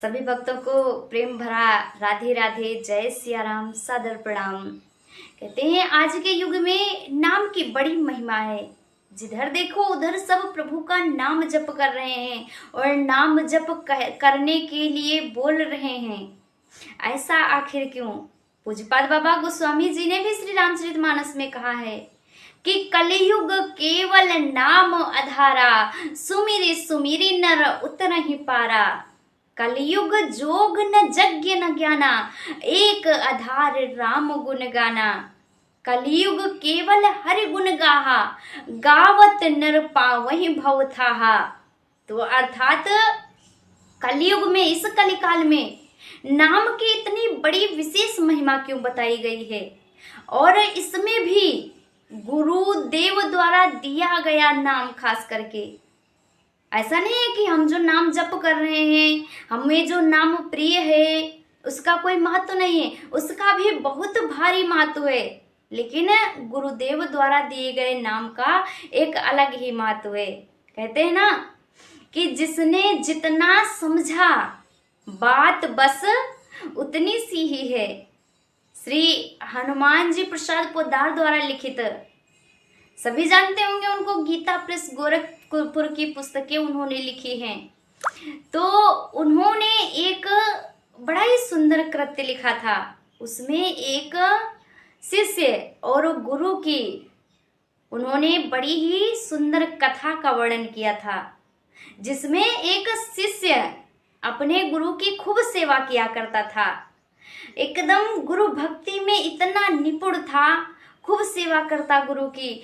सभी भक्तों को प्रेम भरा राधे राधे, जय सिया राम, सादर प्रणाम। कहते हैं आज के युग में नाम की बड़ी महिमा है। जिधर देखो उधर सब प्रभु का नाम जप कर रहे हैं और नाम जप करने के लिए बोल रहे हैं। ऐसा आखिर क्यों? पूज्यपाद बाबा गोस्वामी जी ने भी श्री रामचरितमानस में कहा है कि कलयुग केवल नाम आधारा, सुमिरे सुमिरे नर उतर ही पारा। कलयुग जोग न यज्ञ न ज्ञाना, एक आधार राम गुण गाना। कलयुग केवल हरि गुण गाहा, गावत नर पावहि भव थाहा। तो अर्थात कलयुग में, इस कलिकाल में नाम की इतनी बड़ी विशेष महिमा क्यों बताई गई है, और इसमें भी गुरुदेव द्वारा दिया गया नाम खास करके। ऐसा नहीं है कि हम जो नाम जप कर रहे हैं, हमें जो नाम प्रिय है उसका कोई महत्व नहीं है, उसका भी बहुत भारी महत्व है। लेकिन गुरुदेव द्वारा दिए गए नाम का एक अलग ही महत्व है। कहते हैं ना कि जिसने जितना समझा बात बस उतनी सी ही है। श्री हनुमान जी प्रसाद पोद्दार द्वारा लिखित, सभी जानते होंगे उनको, गीता प्रेस गोरखपुर की पुस्तकें उन्होंने लिखी हैं। तो उन्होंने एक बड़ा ही सुंदर कृत्य लिखा था। उसमें एक शिष्य और गुरु की उन्होंने बड़ी ही सुंदर कथा का वर्णन किया था, जिसमें एक शिष्य अपने गुरु की खूब सेवा किया करता था। एकदम गुरु भक्ति में इतना निपुण था, खूब सेवा करता गुरु की,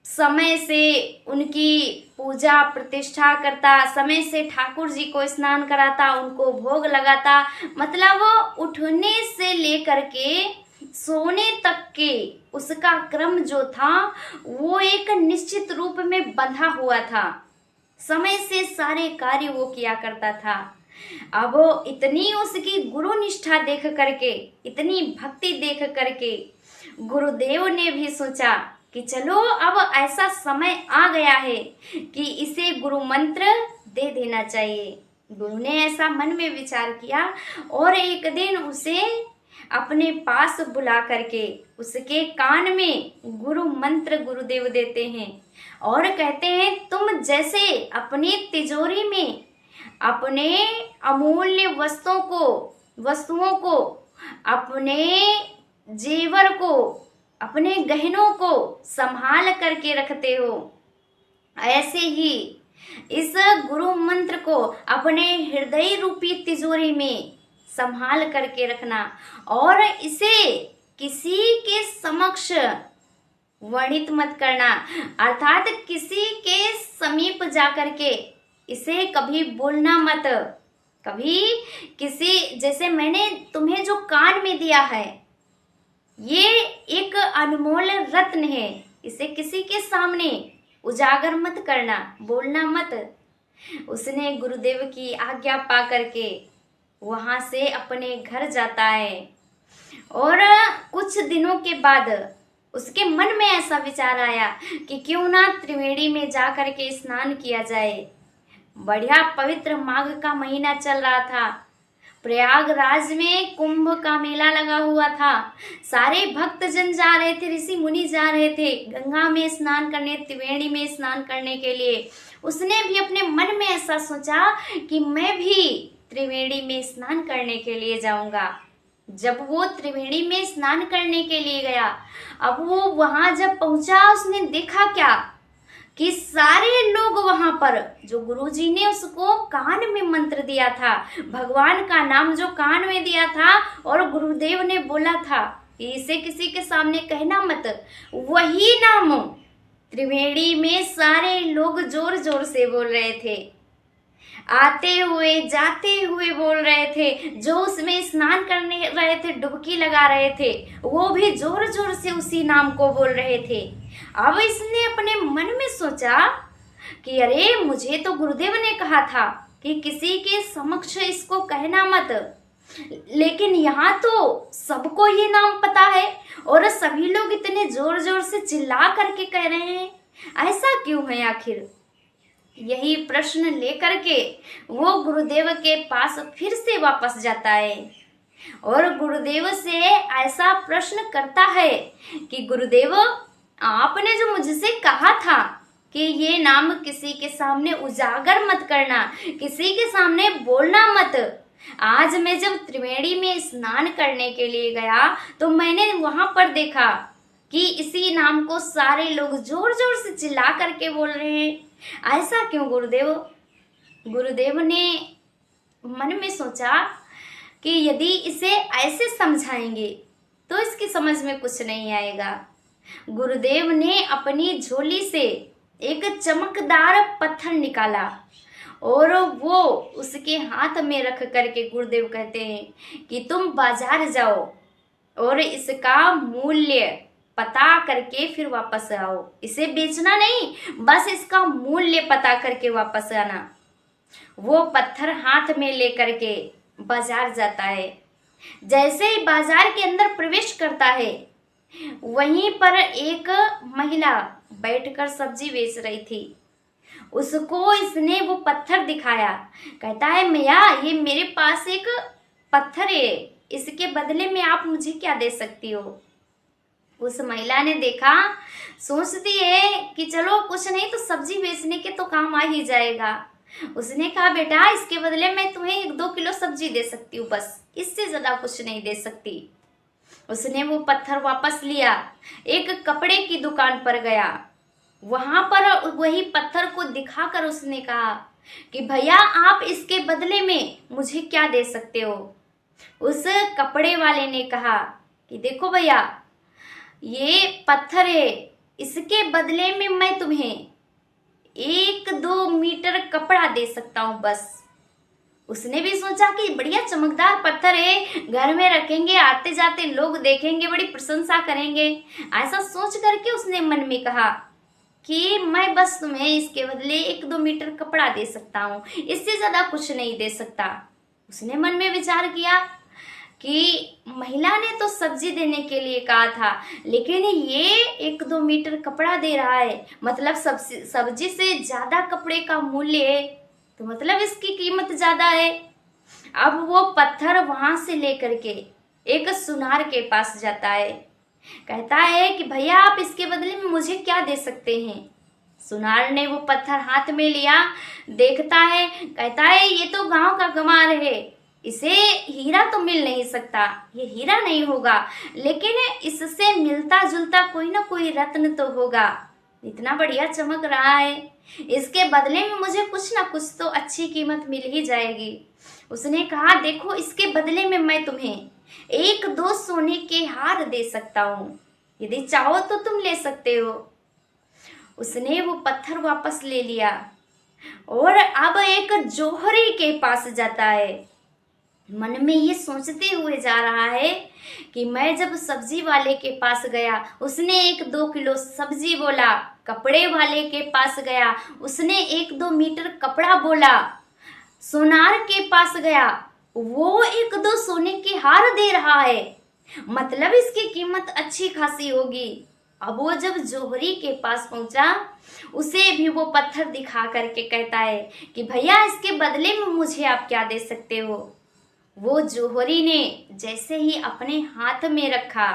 समय से उनकी पूजा प्रतिष्ठा करता, समय से ठाकुर जी को स्नान कराता, उनको भोग लगाता। मतलब उठने से लेकर के सोने तक के उसका क्रम जो था वो एक निश्चित रूप में बंधा हुआ था। समय से सारे कार्य वो किया करता था। अब इतनी उसकी गुरु निष्ठा देख करके, इतनी भक्ति देख करके गुरुदेव ने भी सोचा कि चलो अब ऐसा समय आ गया है कि इसे गुरु मंत्र दे देना चाहिए। गुरु ने ऐसा मन में विचार किया और एक दिन उसे अपने पास बुला करके उसके कान में गुरु मंत्र गुरुदेव देते हैं और कहते हैं, तुम जैसे अपनी तिजोरी में अपने अमूल्य वस्तुओं को, अपने जेवर को, अपने गहनों को संभाल करके रखते हो, ऐसे ही इस गुरु मंत्र को अपने हृदय रूपी तिजोरी में संभाल करके रखना और इसे किसी के समक्ष वर्णित मत करना। अर्थात किसी के समीप जाकर के इसे कभी बोलना मत। कभी किसी, जैसे मैंने तुम्हें जो कान में दिया है, ये एक अनमोल रत्न है, इसे किसी के सामने उजागर मत करना, बोलना मत। उसने गुरुदेव की आज्ञा पा करके वहां से अपने घर जाता है और कुछ दिनों के बाद उसके मन में ऐसा विचार आया कि क्यों ना त्रिवेणी में जा करके स्नान किया जाए। बढ़िया पवित्र माघ का महीना चल रहा था, प्रयागराज में कुंभ का मेला लगा हुआ था, सारे भक्तजन जा रहे थे, ऋषि मुनि जा रहे थे गंगा में स्नान करने, त्रिवेणी में स्नान करने के लिए। उसने भी अपने मन में ऐसा सोचा कि मैं भी त्रिवेणी में स्नान करने के लिए जाऊंगा। जब वो त्रिवेणी में स्नान करने के लिए गया, अब वो वहां जब पहुंचा, उसने देखा क्या कि सारे लोग वहां पर, जो गुरुजी ने उसको कान में मंत्र दिया था, भगवान का नाम जो कान में दिया था और गुरुदेव ने बोला था कि इसे किसी के सामने कहना मत, वही नाम त्रिवेणी में सारे लोग जोर जोर से बोल रहे थे, आते हुए जाते हुए बोल रहे थे। जो उसमें स्नान करने रहे थे, डुबकी लगा रहे थे, वो भी जोर जोर से उसी नाम को बोल रहे थे। अब इसने अपने मन में सोचा कि अरे, मुझे तो गुरुदेव ने कहा था कि किसी के समक्ष इसको कहना मत, लेकिन यहाँ तो सबको ये नाम पता है और सभी लोग इतने जोर जोर से चिल्ला करके कह रहे हैं, ऐसा क्यों है आखिर? यही प्रश्न लेकर के वो गुरुदेव के पास फिर से वापस जाता है और गुरुदेव से ऐसा प्रश्न करता है कि गुरुदेव, आपने जो मुझसे कहा था कि ये नाम किसी के सामने उजागर मत करना, किसी के सामने बोलना मत। आज मैं जब त्रिवेणी में स्नान करने के लिए गया तो मैंने वहां पर देखा कि इसी नाम को सारे लोग जोर जोर से चिल्ला करके बोल रहे हैं। ऐसा क्यों गुरुदेव? गुरुदेव ने मन में सोचा कि यदि इसे ऐसे समझाएंगे तो इसकी समझ में कुछ नहीं आएगा। गुरुदेव ने अपनी झोली से एक चमकदार पत्थर निकाला और वो उसके हाथ में रख करके गुरुदेव कहते हैं कि तुम बाजार जाओ और इसका मूल्य पता करके फिर वापस आओ। इसे बेचना नहीं, बस इसका मूल्य पता करके वापस आना। वो पत्थर हाथ में लेकर के बाजार जाता है। जैसे ही बाजार के अंदर प्रवेश करता है, वहीं पर एक महिला बैठकर सब्जी बेच रही थी। उसको इसने वो पत्थर दिखाया। कहता है, मैया, ये मेरे पास एक पत्थर है, इसके बदले में आप मुझे क्या दे सकती हो? उस महिला ने देखा, सोचती है कि चलो कुछ नहीं तो सब्जी बेचने के तो काम आ ही जाएगा। उसने कहा, बेटा, इसके बदले मैं तुम्हें 1-2 किलो सब्जी दे सकती हूँ, बस इससे ज्यादा कुछ नहीं दे सकती। उसने वो पत्थर वापस लिया, एक कपड़े की दुकान पर गया। वहां पर वही पत्थर को दिखाकर उसने कहा कि भैया, आप इसके बदले में मुझे क्या दे सकते हो? उस कपड़े वाले ने कहा कि देखो भैया, ये पत्थर है, इसके बदले में मैं तुम्हें 1-2 मीटर कपड़ा दे सकता हूं, बस। उसने भी सोचा कि बढ़िया चमकदार पत्थर है, घर में रखेंगे, आते जाते लोग देखेंगे, बड़ी प्रशंसा करेंगे। ऐसा सोच करके उसने मन में कहा कि मैं बस तुम्हें इसके बदले 1-2 मीटर कपड़ा दे सकता हूँ, इससे ज्यादा कुछ नहीं दे सकता। उसने मन में विचार किया कि महिला ने तो सब्जी देने के लिए कहा था, लेकिन ये 1-2 मीटर कपड़ा दे रहा है, मतलब सब्जी से ज्यादा कपड़े का मूल्य है, तो मतलब इसकी कीमत ज्यादा है। अब वो पत्थर वहां से लेकर के एक सुनार के पास जाता है। कहता है कि भैया, आप इसके बदले में मुझे क्या दे सकते हैं? सुनार ने वो पत्थर हाथ में लिया, देखता है, कहता है, ये तो गांव का गंवार है, इसे हीरा तो मिल नहीं सकता, ये हीरा नहीं होगा, लेकिन इससे मिलता जुलता कोई ना कोई रत्न तो होगा। इतना बढ़िया चमक रहा है, इसके बदले में मुझे कुछ ना कुछ तो अच्छी कीमत मिल ही जाएगी। उसने कहा, देखो, इसके बदले में मैं तुम्हें 1-2 सोने के हार दे सकता हूँ, यदि चाहो तो तुम ले सकते हो। उसने वो पत्थर वापस ले लिया और अब एक जोहरी के पास जाता है। मन में ये सोचते हुए जा रहा है कि मैं जब सब्जी वाले के पास गया, उसने 1-2 किलो सब्जी बोला। कपड़े वाले के पास गया, उसने 1-2 मीटर कपड़ा बोला। सोनार के पास गया, वो 1-2 सोने के हार दे रहा है, मतलब इसकी कीमत अच्छी खासी होगी। अब वो जब जोहरी के पास पहुंचा, उसे भी वो पत्थर दिखा करके कहता है कि भैया, इसके बदले में मुझे आप क्या दे सकते हो? वो जोहरी ने जैसे ही अपने हाथ में रखा,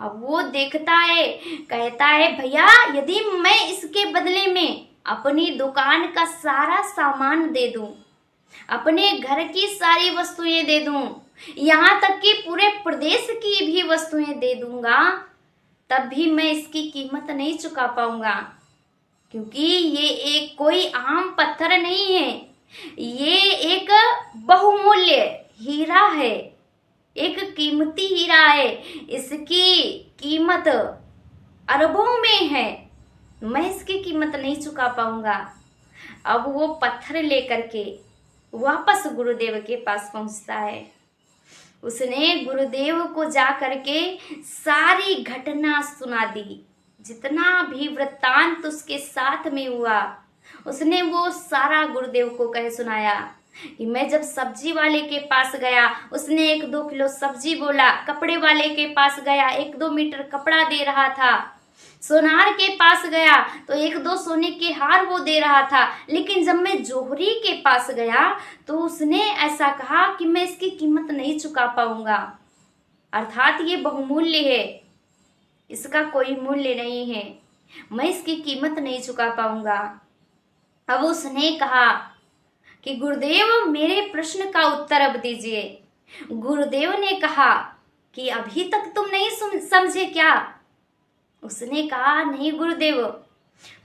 अब वो देखता है, कहता है, भैया, यदि मैं इसके बदले में अपनी दुकान का सारा सामान दे दूं, अपने घर की सारी वस्तुएं दे दूं, यहाँ तक कि पूरे प्रदेश की भी वस्तुएं दे दूंगा, तब भी मैं इसकी कीमत नहीं चुका पाऊंगा, क्योंकि ये एक कोई आम पत्थर नहीं है, ये एक बहुमूल्य हीरा है, एक कीमती हीरा है, इसकी कीमत अरबों में है, मैं इसकी कीमत नहीं चुका पाऊंगा। अब वो पत्थर लेकर के वापस गुरुदेव के पास पहुंचता है। उसने गुरुदेव को जा करके सारी घटना सुना दी, जितना भी वृत्तांत उसके साथ में हुआ, उसने वो सारा गुरुदेव को कह सुनाया कि मैं जब सब्जी वाले के पास गया, उसने 1-2 किलो सब्जी बोला। कपड़े वाले के पास गया, 1-2 मीटर कपड़ा दे रहा था। सोनार के पास गया तो एक दो सोने के हार वो दे रहा था, लेकिन जब मैं जोहरी के पास गया तो उसने ऐसा कहा कि मैं इसकी कीमत नहीं चुका पाऊंगा, अर्थात ये बहुमूल्य है, इसका कोई मूल्य नहीं है, मैं इसकी कीमत नहीं चुका पाऊंगा। अब उसने कहा कि गुरुदेव मेरे प्रश्न का उत्तर अब दीजिए। गुरुदेव ने कहा कि अभी तक तुम नहीं समझे क्या? उसने कहा नहीं गुरुदेव,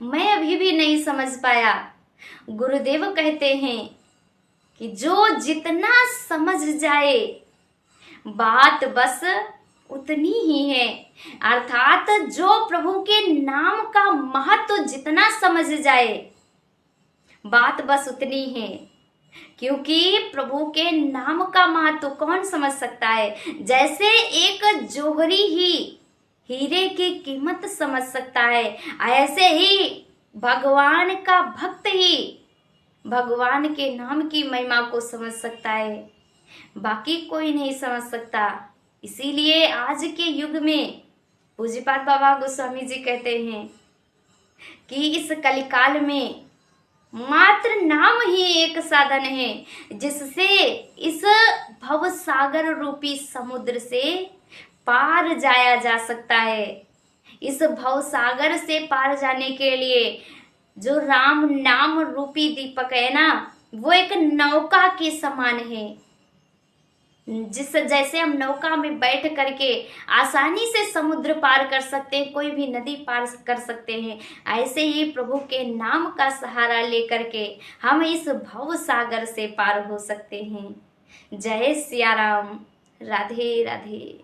मैं अभी भी नहीं समझ पाया। गुरुदेव कहते हैं कि जो जितना समझ जाए बात बस उतनी ही है, अर्थात जो प्रभु के नाम का महत्व जितना समझ जाए बात बस उतनी है, क्योंकि प्रभु के नाम का महत्व कौन समझ सकता है? जैसे एक जोहरी ही हीरे की कीमत समझ सकता है, ऐसे ही भगवान का भक्त ही भगवान के नाम की महिमा को समझ सकता है, बाकी कोई नहीं समझ सकता। इसीलिए आज के युग में पूज्यपाद बाबा गोस्वामी जी कहते हैं कि इस कलिकाल में मात्र नाम ही एक साधन है जिससे इस भव सागर रूपी समुद्र से पार जाया जा सकता है। इस भव सागर से पार जाने के लिए जो राम नाम रूपी दीपक है ना, वो एक नौका के समान है। जैसे हम नौका में बैठ करके आसानी से समुद्र पार कर सकते हैं, कोई भी नदी पार कर सकते हैं, ऐसे ही प्रभु के नाम का सहारा लेकर के हम इस भव सागर से पार हो सकते हैं। जय सिया राम। राधे राधे।